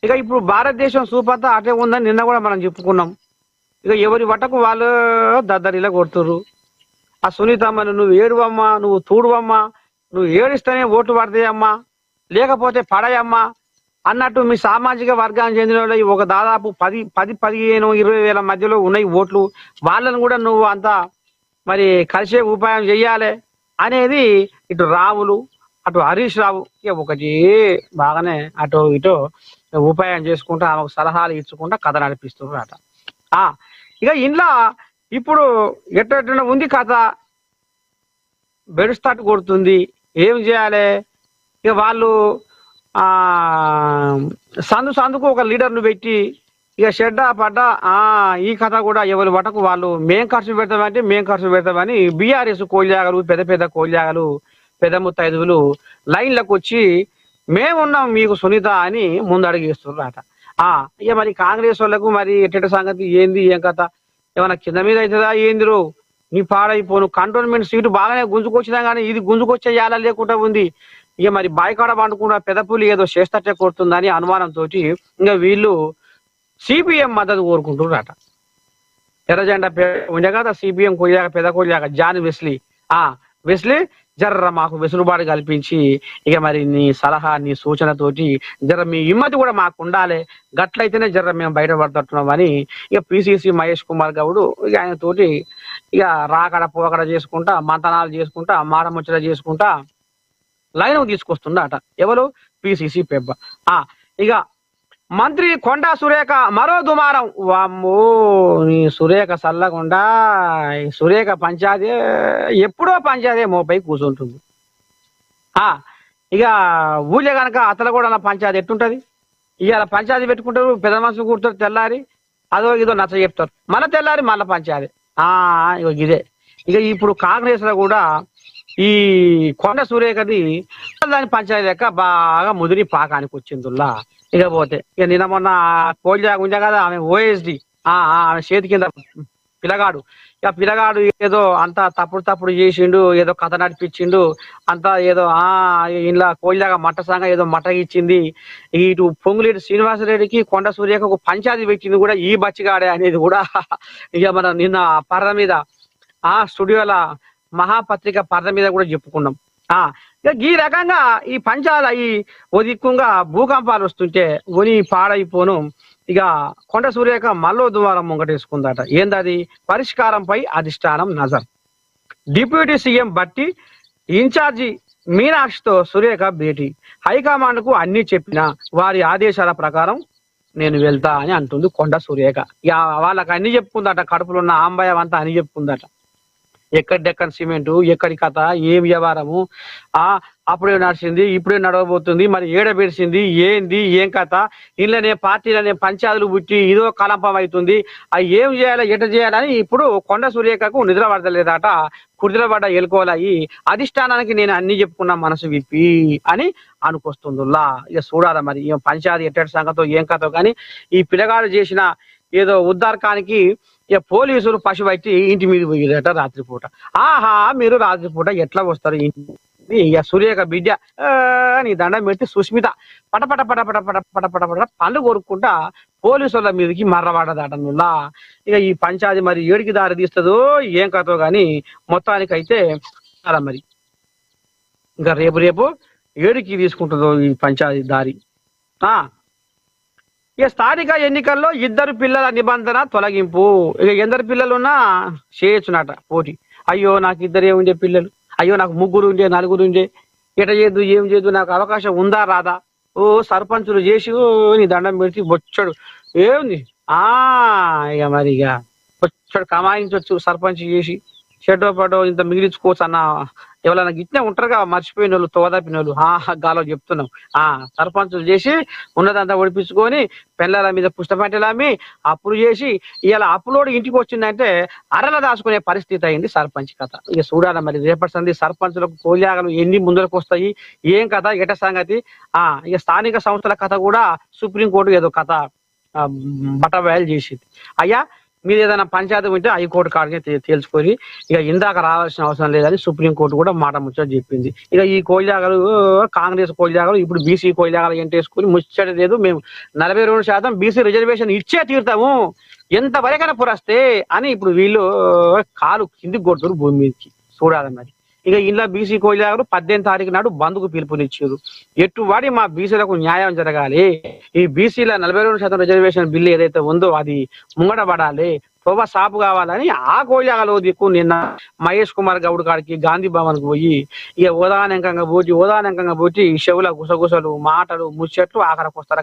ఇక ఇప్పుడు భారతదేశం సూపంతా అటే ఉందని నిన్న కూడా మనం చెప్పుకున్నాం. ఇక ఎవరి వటకు వాళ్ళు దద్దరిలా కొడుతుర్రు. ఆ సునీతమ్మను నువ్వు ఏడువమ్మా, నువ్వు తూడువమ్మా, నువ్వు ఏడిస్తేనే ఓట్లు పడతాయమ్మా, లేకపోతే పడయమ్మా అన్నట్టు మీ సామాజిక వర్గానికి చెందిన వాళ్ళు ఒక దాదాపు 15,000-20,000 మధ్యలో ఉన్నాయి ఓట్లు. వాళ్ళను కూడా నువ్వు అంతా మరి కలిసే ఉపాయం చెయ్యాలి అనేది ఇటు రాములు అటు హరీష్ రావు ఒకటి బాగానే అటు ఇటు ఉపాయం చేసుకుంటా ఆమెకు సలహాలు ఇచ్చుకుంటా కథ నడిపిస్తున్నారు అట. ఇక ఇంట్లో ఇప్పుడు ఎట్ట ఉంది కథ, బెడుస్తాటు కొడుతుంది. ఏం చేయాలి? ఇక వాళ్ళు సందుకు ఒక లీడర్ను పెట్టి ఇక షెడ్డా పడ్డా ఈ కథ కూడా ఎవరి వటకు వాళ్ళు మేం ఖర్చు పెడతామంటే మేం ఖర్చు పెడతామని బీఆర్ఎస్ కోల్యాగలు పెద్ద కోల్యాగలు పెద్ద ముత్తైదువులు లైన్లకు వచ్చి మేమున్నాం మీకు సునీత అని ముందడుగేస్తున్నారట. ఇక మరి కాంగ్రెస్ వాళ్ళకు మరి ఎట్టటి సంగతి ఏంది ఏం కథ, ఏమన్నా కింద మీద అవుతుందా ఏందిరో నీ పాడైపోను. కంటోన్మెంట్ సీటు బాగానే గుంజుకొచ్చినా కానీ ఇది గుంజుకొచ్చేయాలా లేకుండా ఉంది. ఇక మరి బాయికాడ పండుకున్న పెదపులి ఏదో చేస్తట్టే కొడుతుందని అనుమానంతో ఇంకా వీళ్ళు సిపిఎం మద్దతు కోరుకుంటున్నారట. ఎర్రజెండా ఉండే కదా సిపిఎం కొయ్యాక పెద్ద కొయ్యాక జాన్ వెస్లీ జర్ర మాకు వెసులుబాటు కల్పించి ఇక మరి నీ సలహా నీ సూచనతోటి జర మీ హిమ్మతి కూడా మాకు ఉండాలి, గట్లయితేనే జర్ర మేము బయటపడుతున్నాం అని ఇక పిసిసి మహేష్ కుమార్ గౌడ్ ఇక ఆయన తోటి ఇక రాకడ పోకడ చేసుకుంటా మంతనాలు చేసుకుంటా మారముచ్చట చేసుకుంటా లైన్ తీసుకొస్తుండట. ఎవరు? పిసిసి పెబ్బ. ఇక మంత్రి కొండా సురేఖ మరో దుమారం. వామ్మో నీ సురేఖ సల్లకుండా సురేఖ పంచాయతీ ఎప్పుడో పంచాయతీ మోపై కూర్చుంటుంది. ఇక ఊళ్ళే కనుక అతల కూడా పంచాయతీ ఎట్టుంటది? ఇవాళ పంచాయతీ పెట్టుకుంటారు, పెద్ద మనుషులు కూర్చొని తెల్లారి అదో ఇదో నచ్చ చెప్తారు, మళ్ళీ తెల్లారి మళ్ళీ పంచాయతీ. ఇక ఇదే ఇక ఇప్పుడు కాంగ్రెస్ లో కూడా ఈ కొండ సురేఖది దాని పంచాయతీ లెక్క బాగా ముదిరి పాకానికి వచ్చిందిలా. ఇక పోతే ఇక నిన్న మొన్న కోల్జా ఉంజా కదా ఆమె ఓఎస్డి ఆమె చేతి కింద పిల్లగాడు. ఇక పిల్లగాడు ఏదో అంతా తప్పుడు చేసిండు, ఏదో కథ నడిపించిండు అంతా ఏదో ఇలా కోల్జాగా మట్ట సంఘం ఏదో మట్టగిచ్చింది. ఇటు పొంగులేటి శ్రీనివాసరెడ్డికి కొండ సూర్యకు పంచాయతీ పెట్టింది కూడా ఈ బచ్చిగాడే అనేది కూడా ఇక మనం నిన్న పర్ర మీద స్టూడియోల మహాపత్రిక పర్ర మీద కూడా చెప్పుకున్నాం. ఇక ఈ రకంగా ఈ పంచాల ఈ ఒదిక్కుంగా భూకంపాలు వస్తుంటే ఒని పాడైపోను ఇక కొండ సూర్యక మల్లో ద్వారం ముంగటేసుకుందట. ఏందది? పరిష్కారంపై అధిష్టానం నజర్. డిప్యూటీ సీఎం బట్టి ఇన్ఛార్జి మీనాక్షితో సురేఖ భేటీ. హైకమాండ్ కు అన్ని చెప్పినా వారి ఆదేశాల ప్రకారం నేను వెళ్తా అని అంటుంది కొండ సురేఖ. ఇక వాళ్ళకి అన్ని చెప్పుకుందట, కడుపులో ఉన్న ఆంబయం అంతా అని చెప్పుకుందట. ఎక్కడెక్కడ సిమెంటు, ఎక్కడి కథ, ఏం వ్యవహారము, అప్పుడే నడిచింది ఇప్పుడే నడవబోతుంది, మరి ఏడబెడిసింది ఏంది ఏం కథ, ఇళ్ళనే పార్టీలనే పంచాయతీలు పుట్టి ఇదో కలంపం అవుతుంది, అవి ఏం చేయాలి ఎట చేయాలని ఇప్పుడు కొండ సురేఖకు నిద్ర పడతలేదట. కుదిరబడ్డ ఎలుకోవాలయ్యి అధిష్టానానికి నేను అన్ని చెప్పుకున్నా మనసు విప్పి అని అనుకొస్తుందిలా. ఇక చూడాలి మరి పంచాయతీ ఎట్టటి సంగతో ఏం కథో. కానీ ఈ పిల్లగాడు చేసిన ఏదో ఉద్దారకానికి ఇక పోలీసులు పశువైతే ఇంటి మీద పోయిరట రాత్రిపూట. మీరు రాత్రిపూట ఎట్లా వస్తారు ఇంటి? ఇక సురేఖ బిడ్డ నీ దండం పెట్టి సుస్మిత పటపట పటపట పటపట పటపట పళ్ళు కొరుక్కుంటా పోలీసుల మీదకి మర్రబడ్డదట నుల్లా. ఇక ఈ పంచాయతీ మరి ఏడికి దారి తీస్తుందో ఏం కథో గాని మొత్తానికైతే అలా మరి ఇంకా రేపు ఏడికి తీసుకుంటుందో ఈ పంచాయతీ దారి. ఇక స్థానిక ఎన్నికల్లో 2 పిల్లల నిబంధన తొలగింపు. ఇక ఎందరు పిల్లలున్నా చేయొచ్చునట పోటీ. అయ్యో నాకు 2 ఉండే పిల్లలు, అయ్యో నాకు 3 ఉండే 4 ఉండే, ఎట చేయదు ఏం చేయదు, నాకు అవకాశం ఉందా రాదా? సర్పంచులు చేసి నీ దండం పెడితే బొచ్చడు ఏముంది. ఇక మరి ఇక బొచ్చడు కమాయించవచ్చు సర్పంచ్ చేసి, షెడ్డో పడో ఇంత మిగిలించుకోవచ్చు అన్న ఎవరైనా గిట్నే ఉంటారుగా మర్చిపోయిన వాళ్ళు తోదాపిన వాళ్ళు గాలో చెప్తున్నాం. సర్పంచులు చేసి ఉన్నదంతా ఒడిపించుకొని పెళ్ళల మీద పుస్తపంటలు అమ్మి అప్పులు చేసి ఇలా అప్పులోడు ఇంటికి వచ్చిందంటే అరల దాచుకునే పరిస్థితి అయింది సర్పంచ్ కథ. ఇక చూడాలి మరి రేపటి సంది సర్పంచులకు కోల్యాగలు ఎన్ని ముందరకు వస్తాయి ఏం కథ ఎట సంగతి. ఇక స్థానిక సంస్థల కథ కూడా సుప్రీంకోర్టు ఏదో కథ బట్టబయలు చేసింది. అయ్యా మీరు ఏదైనా పంచాయతీ ఉంటే హైకోర్టు కాడికి తేల్చుకొని ఇక ఇందాక రావాల్సిన అవసరం లేదని సుప్రీంకోర్టు కూడా మాట ముచ్చట చెప్పింది. ఇక ఈ కోయిలాగలు కాంగ్రెస్ కోయిలాగలు ఇప్పుడు బీసీ కోయిలాగలు ఎంటేసుకుని ముచ్చట లేదు, మేము 42% బీసీ రిజర్వేషన్ ఇచ్చే తీరుతాము ఎంతవరకైనా పురస్తే అని ఇప్పుడు వీళ్ళు కాలు కిందికి కొడుతున్నారు భూమి మీదకి. చూడాలి మరి. ఇక ఇలా బీసీ కోయిలాగలు 18 తారీఖు నాడు బంద్కు పిలుపునిచ్చారు. ఎట్టువాడి మా బీసీలకు న్యాయం జరగాలి, ఈ బీసీల 42% రిజర్వేషన్ బిల్లు ఏదైతే ఉందో అది ముంగడబడాలి, శోభ సాపు కావాలని ఆ కోయిలాగలు దిక్కు నిన్న మహేష్ కుమార్ గౌడ్ కాడికి గాంధీ భవన్ కు పోయి ఇక ఓదానంకంగా పోటీ ఈ చెవుల గుసగుసలు మాటలు ముచ్చట్లు ఆఖరకు వస్తారు.